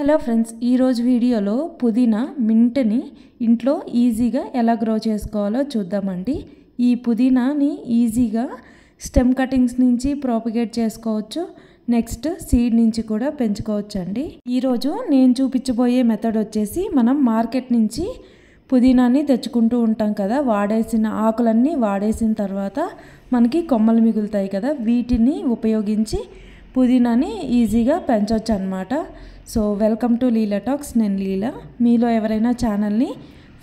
Hello friends, ఈరోజు వీడియోలో పుదీనా మింట్ని ఇంట్లో ఈజీగా ఎలా గ్రో చేసుకోవాలో చూద్దామండి. ఈ పుదీనాని ఈజీగా స్టెమ్ కటింగ్స్ నుంచి ప్రాపగేట్ చేసుకోవచ్చు, నెక్స్ట్ సీడ్ నుంచి కూడా పెంచుకోవచ్చు అండి. ఈరోజు నేను చూపించబోయే మెథడ్ వచ్చేసి, మనం మార్కెట్ నుంచి పుదీనాని తెచ్చుకుంటూ ఉంటాం కదా, వాడేసిన ఆకులన్నీ వాడేసిన తర్వాత మనకి కొమ్మలు మిగులుతాయి కదా, వీటిని ఉపయోగించి పుదీనాని ఈజీగా పెంచవచ్చు అన్నమాట. So welcome to Leela talks. నేను లీలా. మీలో ఎవరైనా ఛానల్ని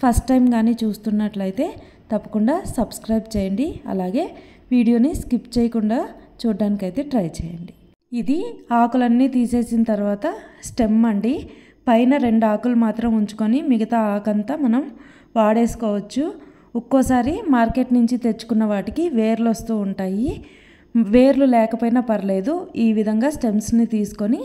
ఫస్ట్ టైం కానీ చూస్తున్నట్లయితే తప్పకుండా సబ్స్క్రైబ్ చేయండి, అలాగే వీడియోని స్కిప్ చేయకుండా చూడడానికైతే ట్రై చేయండి. ఇది ఆకులన్నీ తీసేసిన తర్వాత స్టెమ్ అండి. పైన 2 ఆకులు మాత్రం ఉంచుకొని మిగతా ఆకంతా మనం వాడేసుకోవచ్చు. ఒక్కోసారి మార్కెట్ నుంచి తెచ్చుకున్న వాటికి వేర్లు వస్తూ ఉంటాయి. వేర్లు లేకపోయినా పర్లేదు, ఈ విధంగా స్టెమ్స్ని తీసుకొని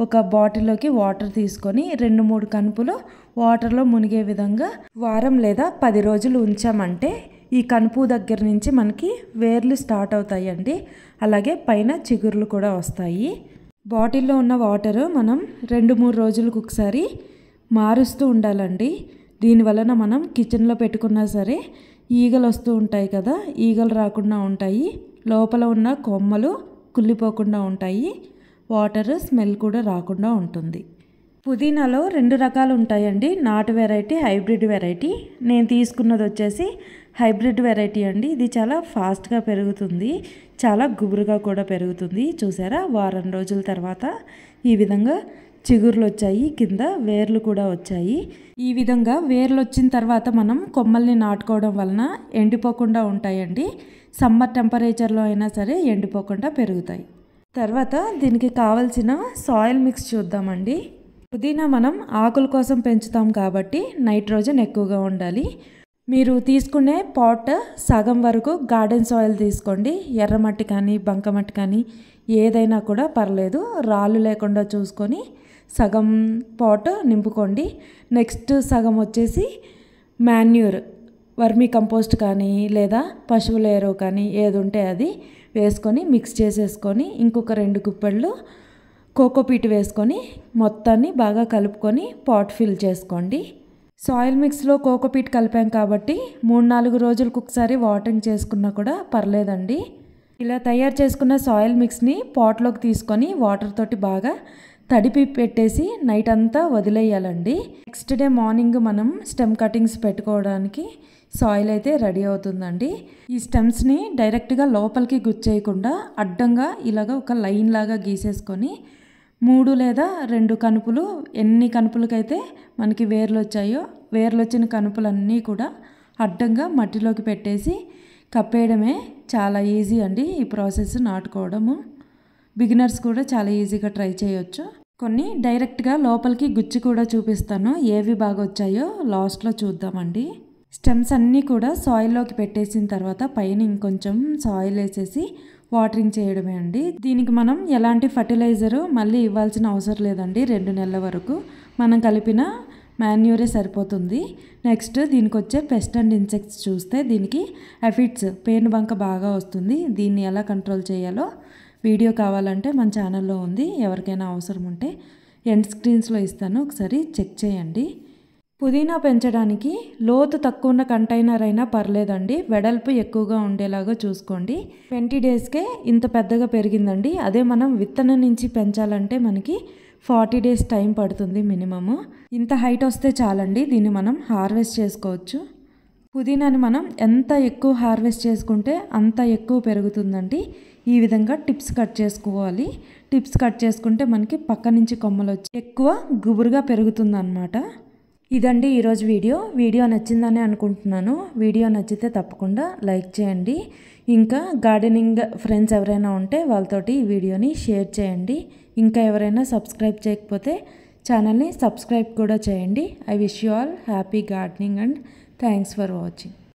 ఒక బాటిల్లోకి వాటర్ తీసుకొని 2-3 కనుపులు వాటర్లో మునిగే విధంగా వారం లేదా 10 రోజులు ఉంచామంటే ఈ కనుపు దగ్గర నుంచి మనకి వేర్లు స్టార్ట్ అవుతాయండి. అలాగే పైన చిగుర్లు కూడా వస్తాయి. బాటిల్లో ఉన్న వాటరు మనం 2-3 రోజులకు ఒకసారి మారుస్తూ ఉండాలండి. దీనివలన మనం కిచెన్లో పెట్టుకున్నా సరే ఈగలు వస్తూ ఉంటాయి కదా, ఈగలు రాకుండా ఉంటాయి, లోపల ఉన్న కొమ్మలు కుళ్ళిపోకుండా ఉంటాయి, వాటర్ స్మెల్ కూడా రాకుండా ఉంటుంది. పుదీనాలో 2 రకాలు ఉంటాయండి, నాటు వెరైటీ, హైబ్రిడ్ వెరైటీ. నేను తీసుకున్నది వచ్చేసి హైబ్రిడ్ వెరైటీ అండి. ఇది చాలా ఫాస్ట్గా పెరుగుతుంది, చాలా గుబురుగా కూడా పెరుగుతుంది. చూసారా, వారం రోజుల తర్వాత ఈ విధంగా చిగుర్లు వచ్చాయి, కింద వేర్లు కూడా వచ్చాయి. ఈ విధంగా వేర్లు వచ్చిన తర్వాత మనం కొమ్మల్ని నాటుకోవడం వలన ఎండిపోకుండా ఉంటాయండి. సమ్మర్ టెంపరేచర్లో అయినా సరే ఎండిపోకుండా పెరుగుతాయి. తర్వాత దీనికి కావలసిన సాయిల్ మిక్స్ చూద్దామండి. పుదీనా మనం ఆకుల కోసం పెంచుతాం కాబట్టి నైట్రోజన్ ఎక్కువగా ఉండాలి. మీరు తీసుకునే పాట్ సగం వరకు గార్డెన్ సాయిల్ తీసుకోండి. ఎర్రమట్టి కానీ బంకమట్టి కానీ ఏదైనా కూడా పర్లేదు, రాళ్ళు లేకుండా చూసుకొని సగం పాట్ నింపుకోండి. నెక్స్ట్ సగం వచ్చేసి మాన్యూర్, వర్మీ కంపోస్ట్ కానీ లేదా పశువుల ఎరువు కానీ ఏది ఉంటే అది వేసుకొని మిక్స్ చేసేసుకొని ఇంకొక 2 గుప్పెళ్ళు కోకోపీట్ వేసుకొని మొత్తాన్ని బాగా కలుపుకొని పాట్ ఫిల్ చేసుకోండి. సాయిల్ మిక్స్లో కోకోపీట్ కలిపాం కాబట్టి 3-4 రోజులకు ఒకసారి వాటరింగ్ చేసుకున్నా కూడా పర్లేదండి. ఇలా తయారు చేసుకున్న సాయిల్ మిక్స్ని పాట్లోకి తీసుకొని వాటర్ తోటి బాగా తడిపి పెట్టేసి నైట్ అంతా వదిలేయాలండి. నెక్స్ట్ డే మార్నింగ్ మనం స్టెమ్ కటింగ్స్ పెట్టుకోవడానికి సాయిల్ అయితే రెడీ అవుతుందండి. ఈ స్టెమ్స్ని డైరెక్ట్గా లోపలికి గుచ్చేయకుండా అడ్డంగా ఇలాగ ఒక లైన్ లాగా గీసేసుకొని 3 లేదా 2 కనుపులు, ఎన్ని కనుపులకైతే మనకి వేర్లు వచ్చాయో వేర్లు వచ్చిన కనుపులన్నీ కూడా అడ్డంగా మట్టిలోకి పెట్టేసి కప్పేయడమే. చాలా ఈజీ అండి ఈ ప్రాసెస్ నాటుకోవడము. బిగినర్స్ కూడా చాలా ఈజీగా ట్రై చేయొచ్చు. కొన్ని డైరెక్ట్గా లోపలికి గుచ్చి కూడా చూపిస్తాను, ఏవి బాగా వచ్చాయో లాస్ట్లో చూద్దామండి. స్టెమ్స్ అన్నీ కూడా సాయిల్లోకి పెట్టేసిన తర్వాత పైన ఇంకొంచెం సాయిల్ వేసేసి వాటరింగ్ చేయడమే అండి. దీనికి మనం ఎలాంటి ఫర్టిలైజరు మళ్ళీ ఇవ్వాల్సిన అవసరం లేదండి. 2 నెలల వరకు మనం కలిపిన మాన్యూరే సరిపోతుంది. నెక్స్ట్ దీనికి వచ్చే పెస్ట్ అండ్ ఇన్సెక్ట్స్ చూస్తే దీనికి ఎఫిడ్స్, పేనుబంక బాగా వస్తుంది. దీన్ని ఎలా కంట్రోల్ చేయాలో వీడియో కావాలంటే మన ఛానల్లో ఉంది, ఎవరికైనా అవసరం ఉంటే ఎండ్ స్క్రీన్స్లో ఇస్తాను, ఒకసారి చెక్ చేయండి. పుదీనా పెంచడానికి లోతు తక్కువ ఉన్న కంటైనర్ అయినా పర్లేదండి, వెడల్పు ఎక్కువగా ఉండేలాగా చూసుకోండి. 20 డేస్కే ఇంత పెద్దగా పెరిగిందండి. అదే మనం విత్తనం నుంచి పెంచాలంటే మనకి 40 డేస్ టైం పడుతుంది మినిమము. ఇంత హైట్ వస్తే చాలండి, దీన్ని మనం హార్వెస్ట్ చేసుకోవచ్చు. పుదీనాని మనం ఎంత ఎక్కువ హార్వెస్ట్ చేసుకుంటే అంత ఎక్కువ పెరుగుతుందండి. ఈ విధంగా టిప్స్ కట్ చేసుకోవాలి. టిప్స్ కట్ చేసుకుంటే మనకి పక్క నుంచి కొమ్మలు వచ్చి ఎక్కువ గుబురుగా పెరుగుతుందన్నమాట. ఇదండి ఈరోజు వీడియో నచ్చిందని అనుకుంటున్నాను. వీడియో నచ్చితే తప్పకుండా లైక్ చేయండి. ఇంకా గార్డెనింగ్ ఫ్రెండ్స్ ఎవరైనా ఉంటే వాళ్ళతోటి ఈ వీడియోని షేర్ చేయండి. ఇంకా ఎవరైనా సబ్స్క్రైబ్ చేయకపోతే ఛానల్ని సబ్స్క్రైబ్ కూడా చేయండి. I wish you all happy gardening and thanks for watching.